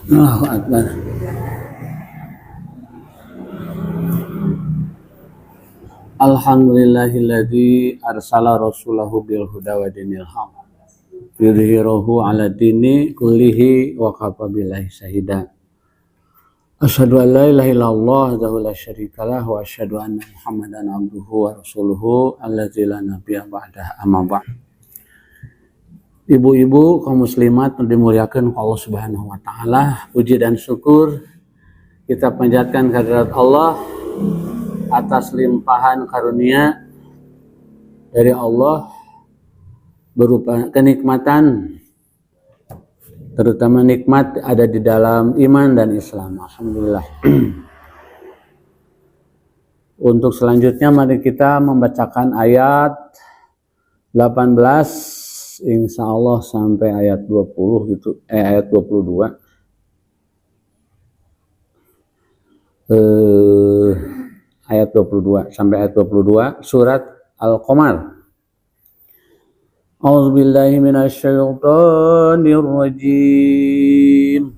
Allahu Akbar. Alhamdulillahilladzi arsala rasulahu bil huda wa dinil haq yudhhirahu 'ala dini kullihi wa kafa billahi shahida. Asyhadu an la ilaha illallah wahdahu la syarikalah wa asyhadu anna Muhammadan abduhu wa rasuluhu allazi la nabiyya ba'dahu amma ba'd. Ibu-ibu kaum muslimat yang dimuliakan Allah Subhanahu wa taala, puji dan syukur kita panjatkan kehadirat Allah atas limpahan karunia dari Allah berupa kenikmatan, terutama nikmat ada di dalam iman dan Islam. Alhamdulillah. Untuk selanjutnya mari kita membacakan ayat 18 insya Allah sampai ayat 20 gitu, ayat 22. Ayat 22 sampai ayat 22 surat Al-Qamar. A'udzubillahi minasyaitonir rajim.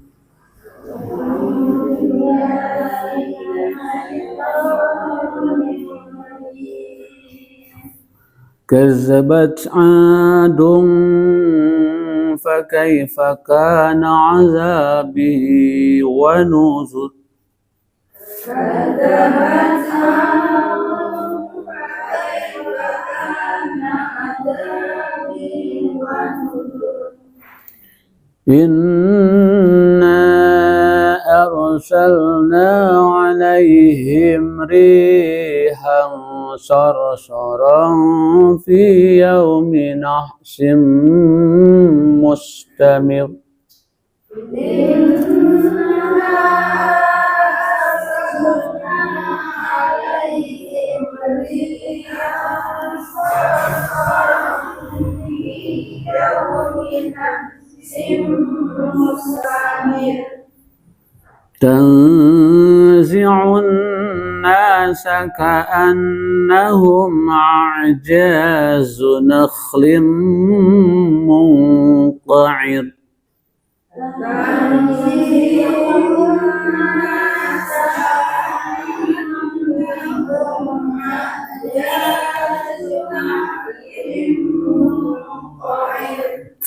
Kazzabat 'adun fakaifa kana 'azabi wa nuzur. كذبت عاد فكيف كان عذابي ونذر إنا أرسلنا عليهم ريحا صرصرا في يوم نحس مستمر تنزع الناس كأنهم أعجاز نخل منقعر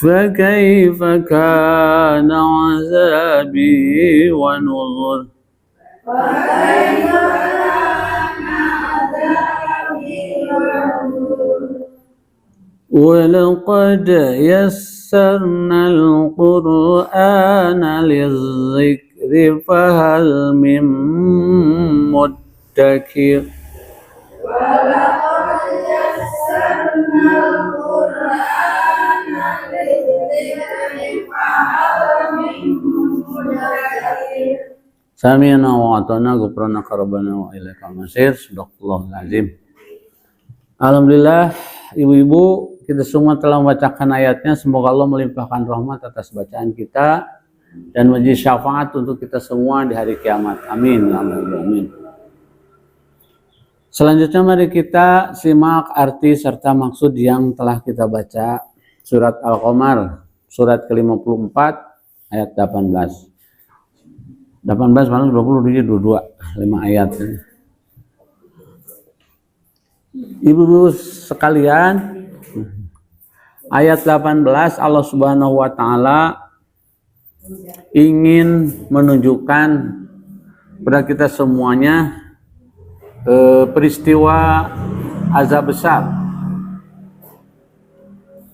فكيف كان عذابي ونذر ولقد يسرنا القرآن للذكر فهل من مدكر Sami'na wa ata'na ghufranaka rabbana wa ilaikal masir. Shadaqallahul azim. Alhamdulillah, ibu-ibu, kita semua telah membacakan ayatnya. Semoga Allah melimpahkan rahmat atas bacaan kita dan menjadi syafaat untuk kita semua di hari kiamat. Amin. Amin. Selanjutnya mari kita simak arti serta maksud yang telah kita baca. Surat Al-Qamar, surat ke-54 ayat 18. 18 malah 20 jadi 22, 5 ayat. Ibu-ibu sekalian, ayat 18 Allah Subhanahu wa taala ingin menunjukkan kepada kita semuanya peristiwa azab besar.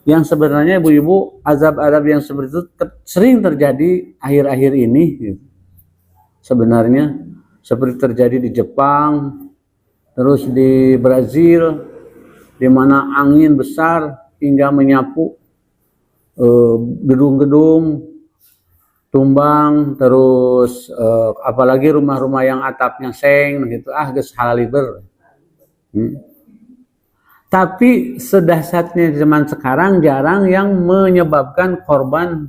Yang sebenarnya ibu-ibu, azab-azab yang seperti itu sering terjadi akhir-akhir ini gitu. Sebenarnya seperti terjadi di Jepang, terus di Brazil, di mana angin besar hingga menyapu gedung-gedung tumbang, terus apalagi rumah-rumah yang atapnya seng gitu, geus halaliber. Tapi sedahsyatnya zaman sekarang jarang yang menyebabkan korban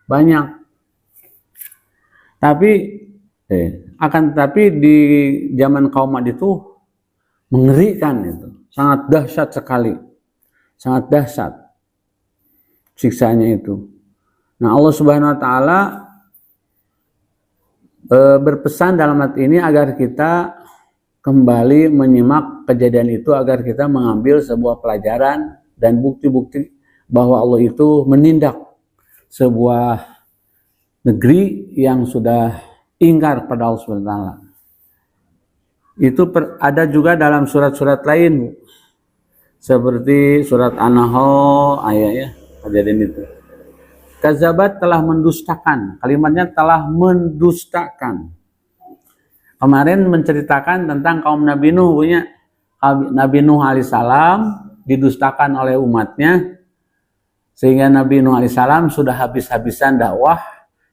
banyak. Akan tetapi di zaman kaum Ad itu mengerikan, itu sangat dahsyat sekali, sangat dahsyat siksanya itu. Nah, Allah Subhanahu wa taala berpesan dalam hati ini agar kita kembali menyimak kejadian itu, agar kita mengambil sebuah pelajaran dan bukti-bukti bahwa Allah itu menindak sebuah negeri yang sudah ingkar pada Allah SWT. Itu ada juga dalam surat-surat lain, seperti surat An-Nahl ayatnya kejadian itu. Kazabat telah mendustakan, kalimatnya telah mendustakan. Kemarin menceritakan tentang kaum Nabi Nuh, punya Nabi Nuh alaihissalam didustakan oleh umatnya, sehingga Nabi Nuh alaihissalam sudah habis-habisan dakwah,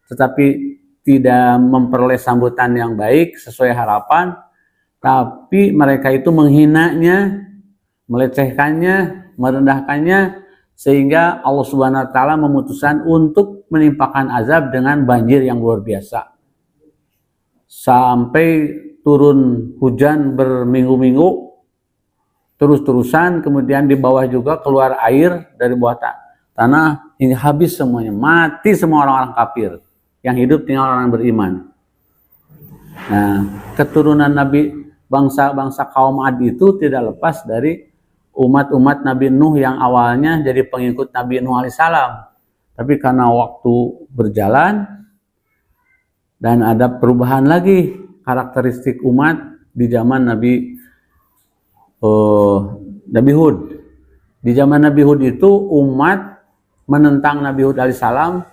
tetapi tidak memperoleh sambutan yang baik sesuai harapan, tapi mereka itu menghinanya, melecehkannya, merendahkannya, sehingga Allah Subhanahu wa taala memutuskan untuk menimpakan azab dengan banjir yang luar biasa. Sampai turun hujan berminggu-minggu terus-terusan, kemudian di bawah juga keluar air dari bawah tanah, ini habis semuanya, mati semua orang-orang kafir, yang hidup tinggal orang beriman. Nah, keturunan Nabi, bangsa-bangsa kaum Ad itu tidak lepas dari umat-umat Nabi Nuh yang awalnya jadi pengikut Nabi Nuh alaihissalam, tapi karena waktu berjalan dan ada perubahan lagi karakteristik umat di zaman Nabi Hud. Di zaman Nabi Hud itu umat menentang Nabi Hud alaihissalam,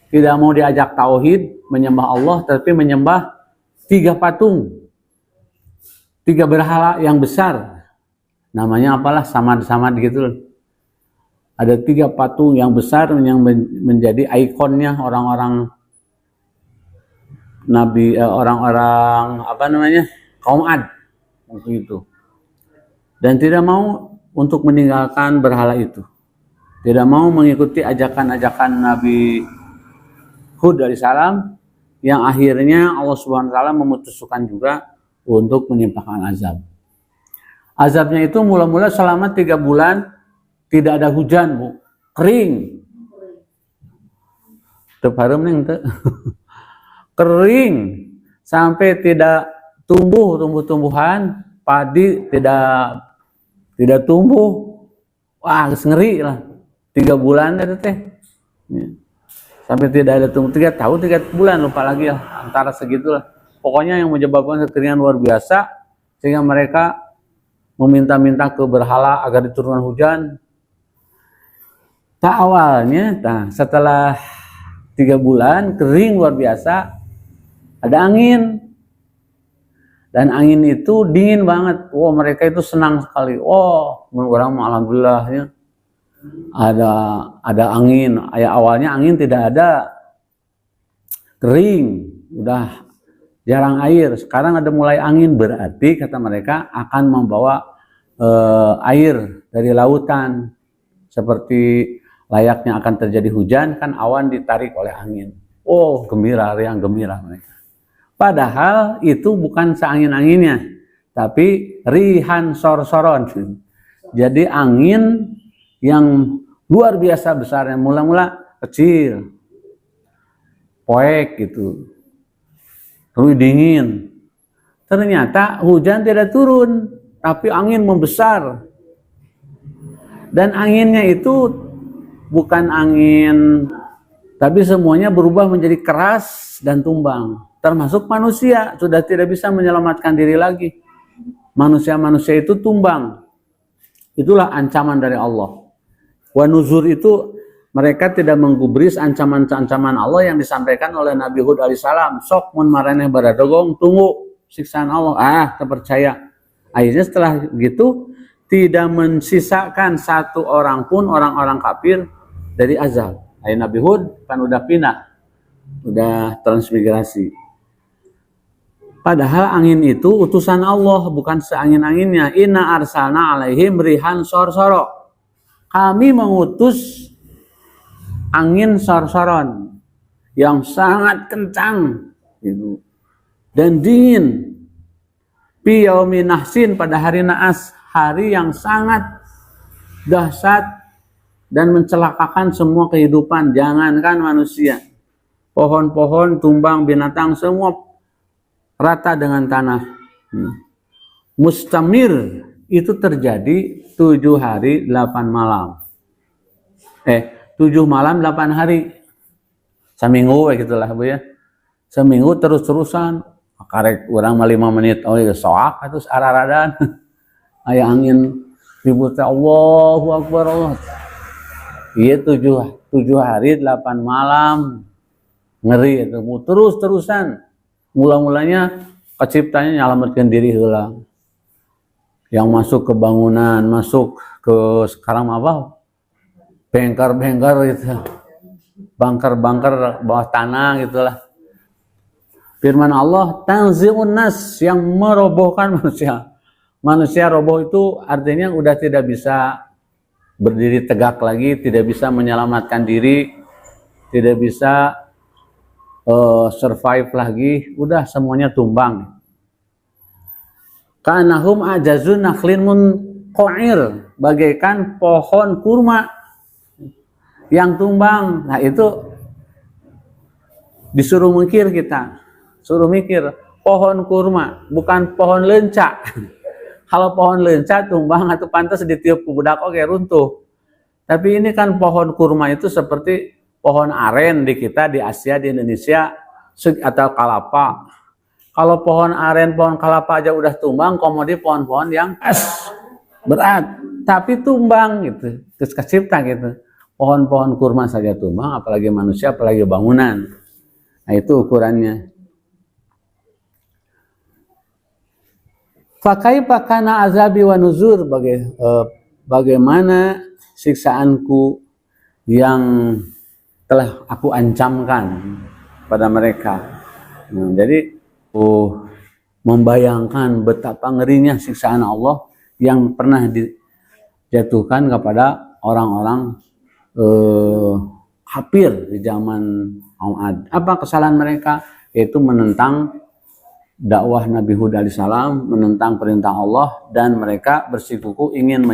tidak mau diajak tauhid, menyembah Allah, tapi menyembah 3 patung, 3 berhala yang besar. Namanya apalah, samad-samad gitu. Ada 3 patung yang besar yang menjadi ikonnya orang-orang Nabi, orang-orang kaum Ad waktu itu. Dan tidak mau untuk meninggalkan berhala itu, tidak mau mengikuti ajakan-ajakan Nabi Hud alaihissalam, yang akhirnya Allah Subhanahu wa taala memutuskan juga untuk menimpakan azab. Azabnya itu mula-mula selama 3 bulan tidak ada hujan, Bu. Kering. Kering sampai tidak tumbuh tumbuh-tumbuhan, padi tidak tumbuh. Wah, ngeri lah. 3 bulan itu teh. Sampai tidak ada tumbuh 3 tahun 3 bulan, lupa lagi lah, antara segitulah. Pokoknya yang menyebabkan kekeringan luar biasa, sehingga mereka meminta-minta ke berhala agar diturunkan hujan. Awalnya, setelah 3 bulan kering luar biasa, ada angin, dan angin itu dingin banget. Wah, mereka itu senang sekali. Wah, orang alhamdulillah ya, ada angin. Awalnya angin tidak ada, kering, udah jarang air. Sekarang ada mulai angin, berarti kata mereka akan membawa air dari lautan, seperti layaknya akan terjadi hujan, kan awan ditarik oleh angin. Oh, gembira, riang gembira mereka. Padahal itu bukan seangin-anginnya, tapi rihan sorsoron. Jadi angin yang luar biasa besarnya, mula-mula kecil, poek gitu, terus dingin. Ternyata hujan tidak turun, tapi angin membesar. Dan anginnya itu bukan angin, tapi semuanya berubah menjadi keras dan tumbang. Termasuk manusia, sudah tidak bisa menyelamatkan diri lagi. Manusia-manusia itu tumbang. Itulah ancaman dari Allah. Wa nuzur itu mereka tidak menggubris ancaman-ancaman Allah yang disampaikan oleh Nabi Hud alaihissalam. Sok mun maraneh baradogong, tunggu siksaan Allah. Terpercaya. Akhirnya setelah gitu tidak mensisakan 1 orang pun orang-orang kafir dari azab. Nabi Hud kan udah pindah, udah transmigrasi. Padahal angin itu utusan Allah, bukan seangin-anginnya. Inna arsalna alaihim rihan sorsoro. Kami mengutus angin sorsoron yang sangat kencang gitu, dan dingin. Fi yaumin nahsin, pada hari naas, hari yang sangat dahsyat dan mencelakakan semua kehidupan, jangankan manusia. Pohon-pohon tumbang, binatang semua rata dengan tanah. Mustamir itu terjadi 7 hari 8 malam. 7 malam 8 hari. Seminggu gitulah Bu ya. Seminggu terus-terusan. Karek urang 5 menit ya soak terus araradan. Aya angin ribut Allahu Akbar Allah. Iya 7 hari 8 malam. Ngeri itu terus-terusan. Mula-mulanya keciptanya nyalametkeun diri heula. Yang masuk ke bangunan, masuk ke sekarang apa? Bengker-bengker gitu. Bangker-bangker bawah tanah gitulah. Firman Allah, tanzi'un nas, yang merobohkan manusia. Manusia roboh itu artinya udah tidak bisa berdiri tegak lagi, tidak bisa menyelamatkan diri, tidak bisa survive lagi, udah semuanya tumbang. Kanahum ajazun nakhlin munqa'ir, bagaikan pohon kurma yang tumbang. Nah itu disuruh mikir kita, suruh mikir pohon kurma, bukan pohon lenca. Kalau pohon lenca tumbang atau pantas ditiup ke budak oke runtuh. Tapi ini kan pohon kurma itu seperti pohon aren di kita, di Asia, di Indonesia, atau kalapa. Kalau pohon aren, pohon kelapa aja udah tumbang, komodi pohon-pohon yang berat, tapi tumbang gitu, terus kecipta gitu. Pohon-pohon kurma saja tumbang, apalagi manusia, apalagi bangunan. Nah itu ukurannya. Fakaifa kana azabi wa nuzur, bagaimana siksaanku yang telah aku ancamkan pada mereka. Nah, jadi membayangkan betapa ngerinya siksaan Allah yang pernah dijatuhkan kepada orang-orang kafir di zaman kaum Ad. Apa kesalahan mereka? Yaitu menentang dakwah Nabi Hud alaihissalam, menentang perintah Allah, dan mereka bersikukuh ingin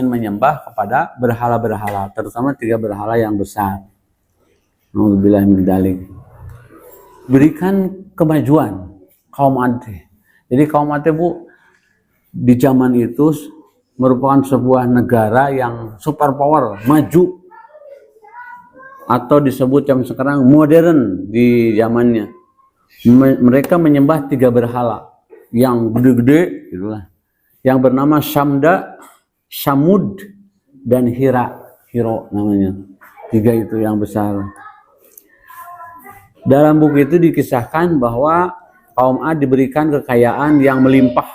menyembah kepada berhala-berhala, terutama 3 berhala yang besar. Nauzubillah min dzalik. Berikan kemajuan kaum Ad. Jadi kaum Ad Bu di zaman itu merupakan sebuah negara yang superpower, maju, atau disebut yang sekarang modern di zamannya. Mereka menyembah 3 berhala yang gede-gede itulah, yang bernama Syamda, Syamud, dan Hiro namanya. 3 itu yang besar. Dalam buku itu dikisahkan bahwa kaum Ad diberikan kekayaan yang melimpah.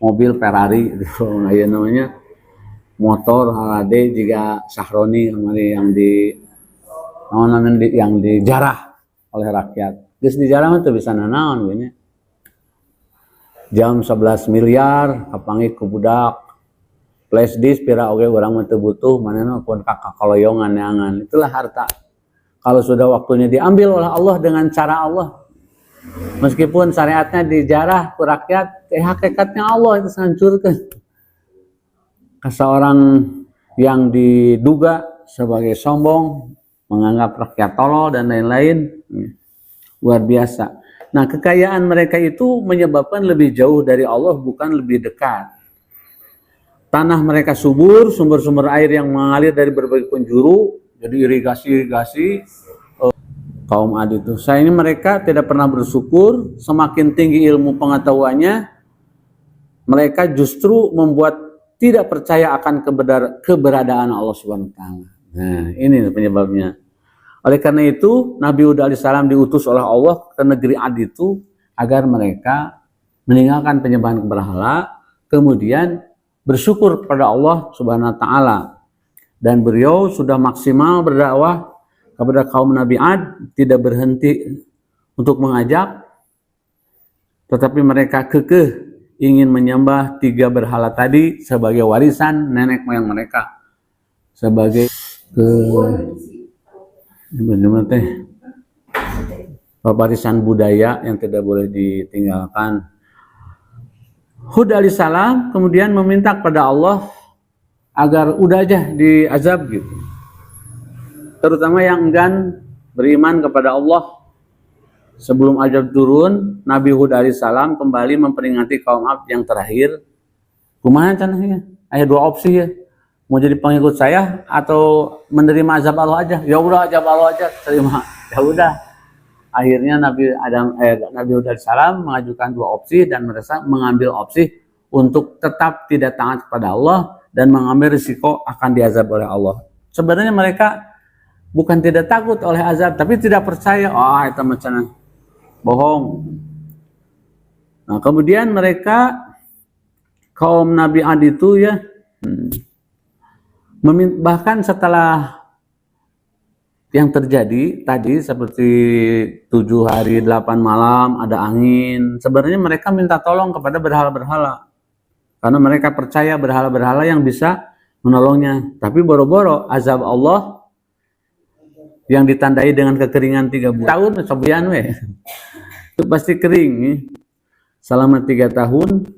Mobil Ferrari itu namanya, motor Harley juga Sahroni yang dijarah oleh rakyat. Geus dijarah mah teu bisa nanaon gini. Jam 11 miliar kapanggih ku budak. Flash disk pira oge urang mah teu butuh, manehna pun kakakoloyongan neangan. Itulah harta. Kalau sudah waktunya diambil oleh Allah dengan cara Allah, meskipun syariatnya dijarah ke rakyat, hakikatnya Allah itu hancurkan. Seorang yang diduga sebagai sombong, menganggap rakyat tolol dan lain-lain, luar biasa. Nah, kekayaan mereka itu menyebabkan lebih jauh dari Allah, bukan lebih dekat. Tanah mereka subur, sumber-sumber air yang mengalir dari berbagai penjuru, jadi irigasi kaum Ad itu. Saya ini mereka tidak pernah bersyukur. Semakin tinggi ilmu pengetahuannya, mereka justru membuat tidak percaya akan keberadaan Allah Subhanahu wa taala. Nah, ini penyebabnya. Oleh karena itu, Nabi Hud alaihissalam diutus oleh Allah ke negeri Ad itu agar mereka meninggalkan penyembahan berhala, kemudian bersyukur kepada Allah Subhanahu wa taala. Dan beliau sudah maksimal berdakwah kepada kaum Nabi Ad, tidak berhenti untuk mengajak, tetapi mereka kekeh ingin menyembah 3 berhala tadi sebagai warisan nenek moyang mereka, sebagai warisan budaya yang tidak boleh ditinggalkan. Hud alaihissalam kemudian meminta kepada Allah agar udah aja diazab gitu, terutama yang enggan beriman kepada Allah sebelum azab turun, Nabi Hud alaihissalam kembali memperingati kaum Ad yang terakhir. Kumaha cenahnya? Ada dua opsi ya. Mau jadi pengikut saya atau menerima azab Allah aja? Ya udah azab Allah aja, terima. Ya udah. Akhirnya Nabi Hud alaihissalam mengajukan dua opsi dan mereka mengambil opsi untuk tetap tidak taat kepada Allah dan mengambil risiko akan diazab oleh Allah. Sebenarnya mereka bukan tidak takut oleh azab, tapi tidak percaya. Itu macam bohong. Nah, kemudian mereka kaum Nabi Ad itu ya, bahkan setelah yang terjadi tadi seperti 7 hari 8 malam ada angin, sebenarnya mereka minta tolong kepada berhala-berhala karena mereka percaya berhala-berhala yang bisa menolongnya. Tapi boro-boro azab Allah yang ditandai dengan kekeringan 3 tahun sobian itu pasti kering selama 3 tahun,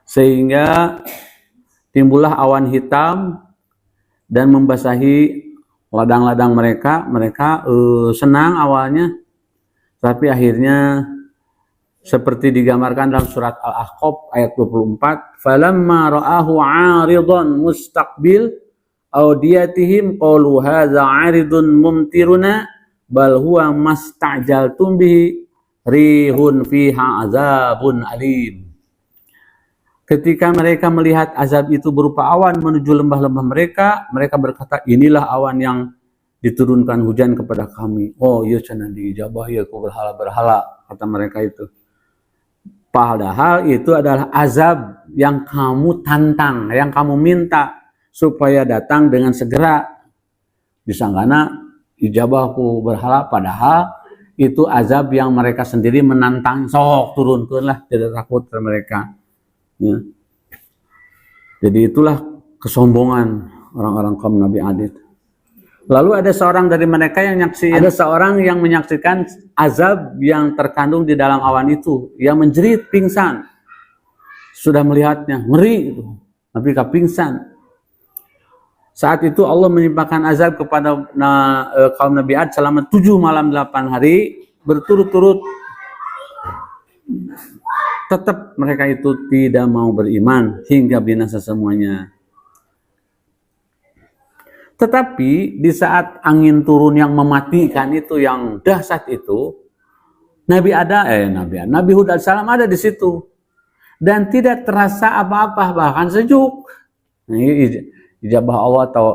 sehingga timbullah awan hitam dan membasahi ladang-ladang mereka senang awalnya, tapi akhirnya seperti digambarkan dalam surat Al-Ahqaf ayat 24, falamma ra'ahu 'aridan mustaqbil awdiyatihim qalu hadza 'aridun mumtiruna bal huwa mastajaltum bihi rihun fiha azabun alim. Ketika mereka melihat azab itu berupa awan menuju lembah-lembah mereka, mereka berkata, inilah awan yang diturunkan hujan kepada kami. Oh iya cenah diijabah ya ku berhala-berhala, kata mereka itu. Padahal itu adalah azab yang kamu tantang, yang kamu minta supaya datang dengan segera. Disangkana ijabah ku berhala, padahal itu azab yang mereka sendiri menantang. Sok turunkanlah, tidak takut mereka. Ya. Jadi itulah kesombongan orang-orang kaum Nabi Ad. Lalu ada seorang dari mereka yang menyaksikan azab yang terkandung di dalam awan itu, yang menjerit pingsan. Sudah melihatnya, ngeri itu, tapi pingsan. Saat itu Allah menimpakan azab kepada kaum Nabi Ad selama 7 malam 8 hari berturut-turut. Tetap mereka itu tidak mau beriman hingga binasa semuanya. Tetapi di saat angin turun yang mematikan itu, yang dahsyat itu, Nabi Hud alaihissalam ada di situ dan tidak terasa apa-apa, bahkan sejuk. Nah, ijabah Allah atau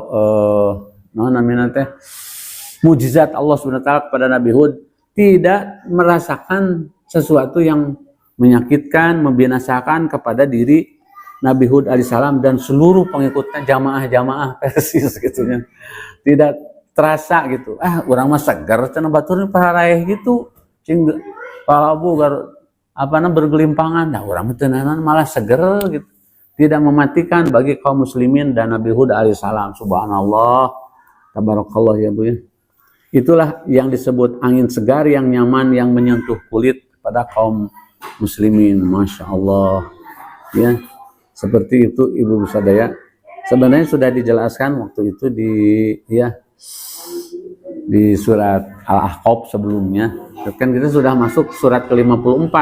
mujizat Allah SWT kepada Nabi Hud, tidak merasakan sesuatu yang menyakitkan, membinasakan kepada diri Nabi Hud alaihissalam dan seluruh pengikutnya, jamaah-jamaah persis gitu ya. Tidak terasa gitu. Urang mah segar cenah baturna pararaeh gitu. Cing palabu bergelimpangan. Nah, urang teh malah seger gitu. Tidak mematikan bagi kaum muslimin dan Nabi Hud alaihissalam. Subhanallah. Tabarakallah ya Bu ya. Itulah yang disebut angin segar yang nyaman yang menyentuh kulit pada kaum muslimin. Masya Allah. Ya. Seperti itu Ibu Sadaya. Sebenarnya sudah dijelaskan waktu itu di surat Al-Ahqaf sebelumnya. Kan kita sudah masuk surat ke-54.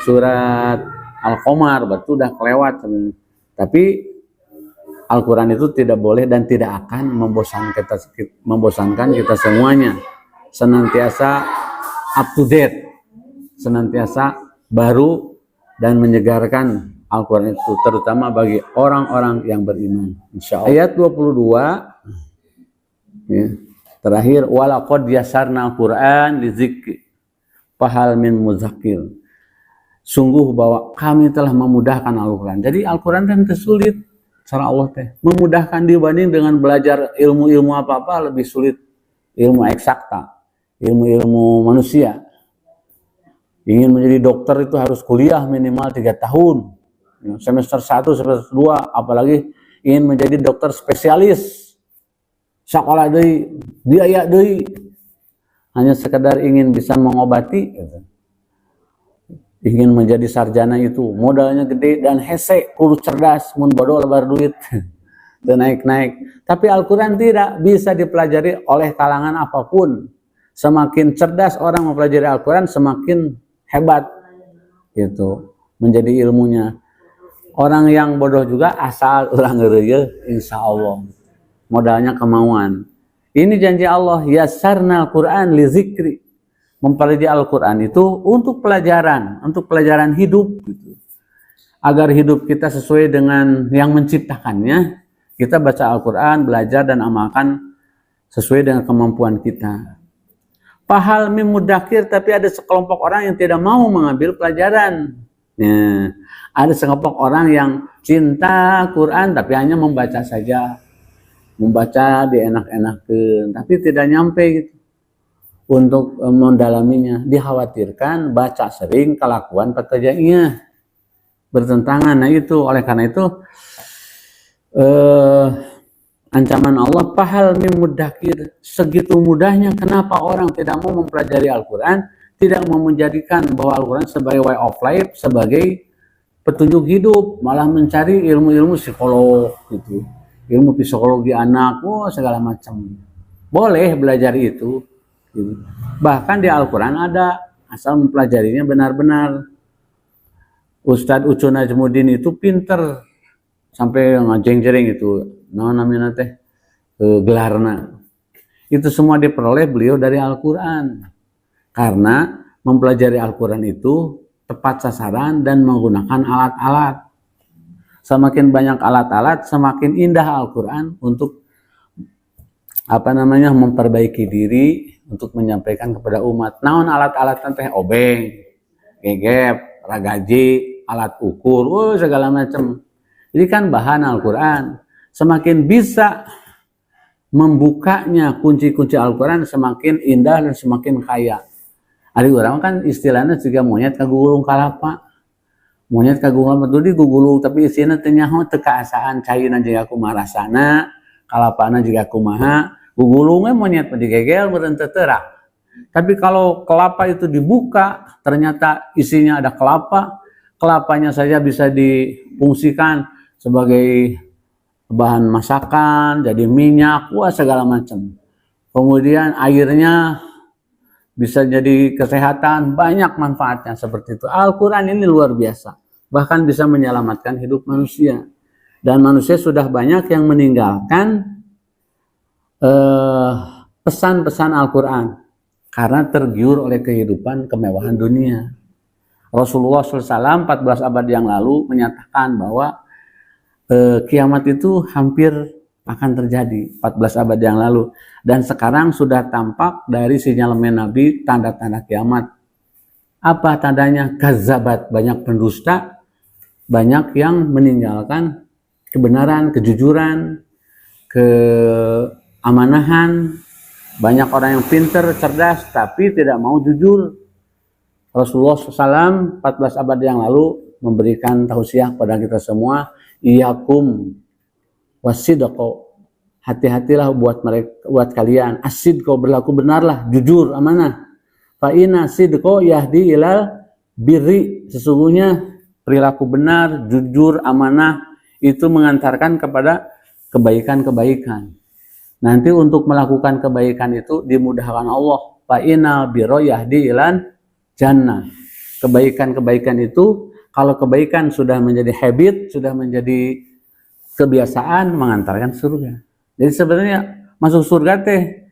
Surat Al-Qamar berarti udah kelewat sebenarnya. Tapi Al-Quran itu tidak boleh dan tidak akan membosankan kita semuanya. Senantiasa up to date. Senantiasa baru dan menyegarkan Al-Quran itu, terutama bagi orang-orang yang beriman. Insya Allah. Ayat 22 ya, terakhir, walaqad yasarna Al-Quran lizikri fahal min mudzakir. Sungguh bahwa kami telah memudahkan Al-Quran. Jadi Al-Quran kan sulit cara Allah teh. Memudahkan dibanding dengan belajar ilmu-ilmu apa-apa lebih sulit. Ilmu eksakta, ilmu-ilmu manusia. Ingin menjadi dokter itu harus kuliah minimal 3 tahun. Semester 1, semester 2, apalagi ingin menjadi dokter spesialis. Sekolah deui, biaya deui. Hanya sekedar ingin bisa mengobati gitu. Ingin menjadi sarjana itu modalnya gede dan hese, kudu cerdas, mun bodoh lebar duit. Teu naik-naik. Tapi Al-Quran tidak bisa dipelajari oleh kalangan apapun. Semakin cerdas orang mempelajari Al-Quran, semakin hebat gitu menjadi ilmunya. Orang yang bodoh juga asal orang ngeureuyeun, insya Allah modalnya kemauan. Ini janji Allah, yassarna Al-Quran li zikri. Mempelajari Al-Quran itu untuk pelajaran hidup gitu. Agar hidup kita sesuai dengan yang menciptakannya, kita baca Al-Quran, belajar dan amalkan sesuai dengan kemampuan kita. Fahal min mudakir, tapi ada sekelompok orang yang tidak mau mengambil pelajaran. Ya, ada sekelompok orang yang cinta Quran tapi hanya membaca saja, membaca dienak-enakeun, tapi tidak nyampe gitu untuk mendalaminya. Dikhawatirkan baca sering, kelakuan pekerjaannya bertentangan. Nah itu, oleh karena itu ancaman Allah, fahal min mudakir, segitu mudahnya kenapa orang tidak mau mempelajari Al-Quran, tidak mau menjadikan bahwa Al-Quran sebagai way of life, sebagai petunjuk hidup, malah mencari ilmu-ilmu psikolog gitu, ilmu psikologi anak, segala macam. Boleh belajar itu gitu. Bahkan di Al-Quran ada, asal mempelajarinya benar-benar. Ustadz Ucu Najmuddin itu pinter sampai ngajeng-jering itu, namanya teh gelarna. Itu semua diperoleh beliau dari Al-Quran. Karena mempelajari Al-Quran itu tepat sasaran dan menggunakan alat-alat. Semakin banyak alat-alat, semakin indah Al-Quran untuk memperbaiki diri, untuk menyampaikan kepada umat. Naon alat-alat teh obeng, gegep, ragaji, alat ukur, segala macam. Jadi kan bahan Al-Quran. Semakin bisa membukanya kunci-kunci Al-Quran, semakin indah dan semakin kaya. Ada orang kan istilahnya juga monyet kagulung kalapa. Monyet kagulung kalapa itu digugulung, tapi isinya tenyaho tekaasaan cahinan juga kumaha rasana, kalapana juga kumaha. Gugulungnya monyet digegel berente terak. Tapi kalau kelapa itu dibuka, ternyata isinya ada kelapa. Kelapanya saja bisa difungsikan sebagai bahan masakan, jadi minyak, segala macam. Kemudian airnya bisa jadi kesehatan, banyak manfaatnya seperti itu. Al-Quran ini luar biasa, bahkan bisa menyelamatkan hidup manusia. Dan manusia sudah banyak yang meninggalkan pesan-pesan Al-Quran karena tergiur oleh kehidupan kemewahan dunia. Rasulullah SAW 14 abad yang lalu menyatakan bahwa kiamat itu hampir akan terjadi 14 abad yang lalu, dan sekarang sudah tampak dari sinyalemen Nabi tanda-tanda kiamat. Apa tandanya? Kazabat, banyak pendusta, banyak yang meninggalkan kebenaran, kejujuran, keamanahan, banyak orang yang pintar, cerdas tapi tidak mau jujur. Rasulullah SAW 14 abad yang lalu memberikan tausiah kepada kita semua, iyakum wasidqo, hati-hatilah buat kalian, asidqo, berlaku benarlah, jujur, amanah. Fa inna sidqo yahdi ilal birri, sesungguhnya perilaku benar, jujur, amanah itu mengantarkan kepada kebaikan-kebaikan. Nanti untuk melakukan kebaikan itu dimudahkan Allah. Fa innal birra yahdi ilal jannah. Kebaikan-kebaikan itu, kalau kebaikan sudah menjadi habit, sudah menjadi kebiasaan, mengantarkan surga. Jadi sebenarnya masuk surga teh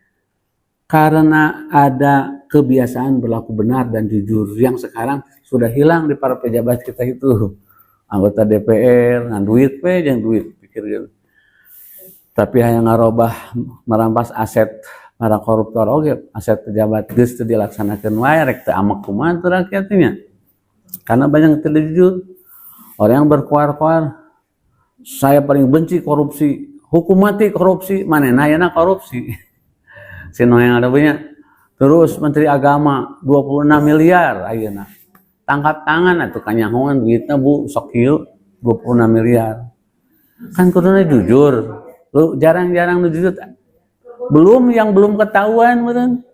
karena ada kebiasaan berlaku benar dan jujur yang sekarang sudah hilang di para pejabat kita itu. Anggota DPR ngan duit jeung duit, pikir gitu. Tapi hanya ngarobah merampas aset para koruptor oke, aset pejabat geus teu dilaksanakeun wae rek teu amek kumaha teu rakyatnya. Karena banyak tidak jujur. Orang yang berkuar-kuar, saya paling benci korupsi, hukum mati korupsi, manehna ayeuna korupsi. Sino yang ada punya. Terus Menteri Agama 26 miliar ayeuna. Tangkap tangan atuh kanyahoan duitna Bu, sok kieu 26 miliar. Kan kuduna jujur. Lu jarang-jarang jujur. Belum ketahuan meureun.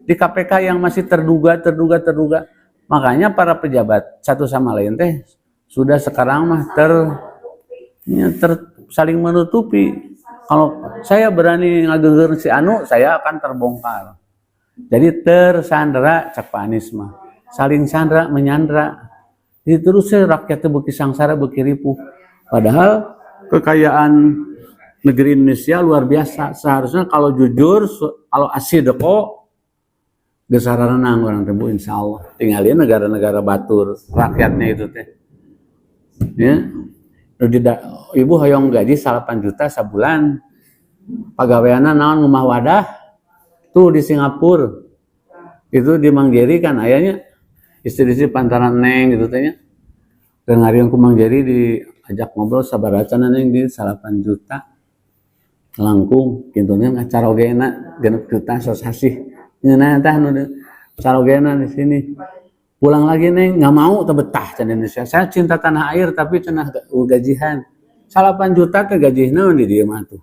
Di KPK yang masih terduga. Makanya para pejabat satu sama lain teh sudah sekarang mah saling menutupi. Kalau saya berani ngageugeun si anu, saya akan terbongkar. Jadi tersandera cak Pak Anies mah. Saling sandra menyandra. Jadi terus rakyatnya beuki sangsara beuki ripuh. Padahal kekayaan negeri Indonesia luar biasa. Seharusnya kalau jujur, kalau asideko gesararenang orang tebu insya Allah. Tinggalin negara-negara batur rakyatnya itu teh. Ya. Ibu hoyong gaji 8 juta sebulan. Pagaweana naon rumah wadah tuh di Singapura. Itu di Mang Jeri kan ayahnya istri-istri pantaran Neng gitu tanya. Dan hari yang ku Mang Jeri diajak ngobrol sabaracan Neng di 8 juta. Langkung kintunya ngacarogena 6 juta sosasih. Ngeunah tah nu carogena di sini. Pulang lagi Neng nggak mau tebetah can Indonesia. Saya cinta tanah air tapi cenah gajihan. 8 juta teh gajihna di dieu mah tuh.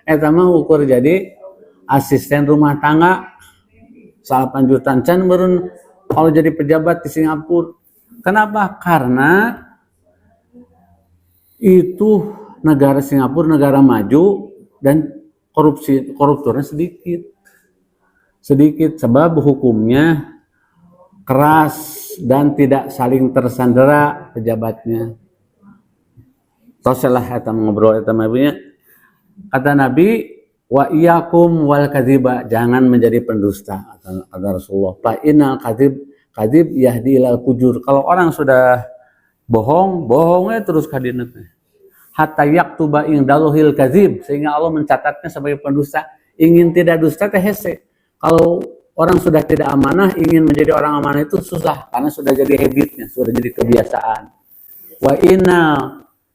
Eta mah ukur jadi asisten rumah tangga 8 juta can berun kalau jadi pejabat di Singapura. Kenapa? Karena itu negara Singapura negara maju dan koruptornya sedikit sebab hukumnya keras dan tidak saling tersandera pejabatnya. Toselah eta ngobrol eta mabinya. Kata Nabi, wa iyyakum wal kadziba, jangan menjadi pendusta kata Rasulullah. Fa innal kadzib yahdi ilal fujur. Kalau orang sudah bohongnya terus ka dina teh. Hatta yaktuba indallahil kadzib, sehingga Allah mencatatnya sebagai pendusta. Ingin tidak dusta teh hese. Kalau orang sudah tidak amanah, ingin menjadi orang amanah itu susah karena sudah jadi habitnya, sudah jadi kebiasaan. Wa inna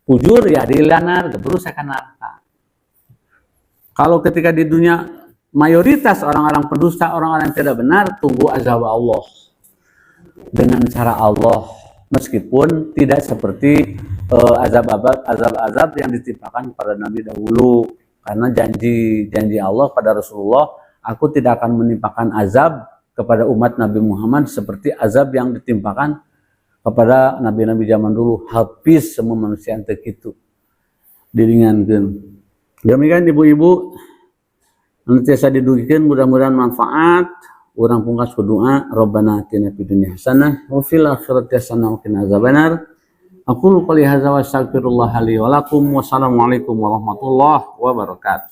fujur ya dilanar berusaha neraka. Kalau ketika di dunia mayoritas orang-orang pendusta, orang-orang yang tidak benar, tunggu azab Allah dengan cara Allah, meskipun tidak seperti azab yang ditimpakan pada Nabi dahulu, karena janji Allah pada Rasulullah, aku tidak akan menimpakan azab kepada umat Nabi Muhammad seperti azab yang ditimpakan kepada nabi-nabi zaman dulu. Habis semua manusia yang itu diringankan. Demikian ibu-ibu, anu tiasa didugikan mudah-mudahan manfaat. Urang pungkas berdoa, Rabbana atina fid dunya hasanah wa fil akhirati hasanah wa qina azabannar. Aqulu qouli hadza wa astaghfirullah li wa lakum. Wassalamualaikum warahmatullahi wabarakatuh.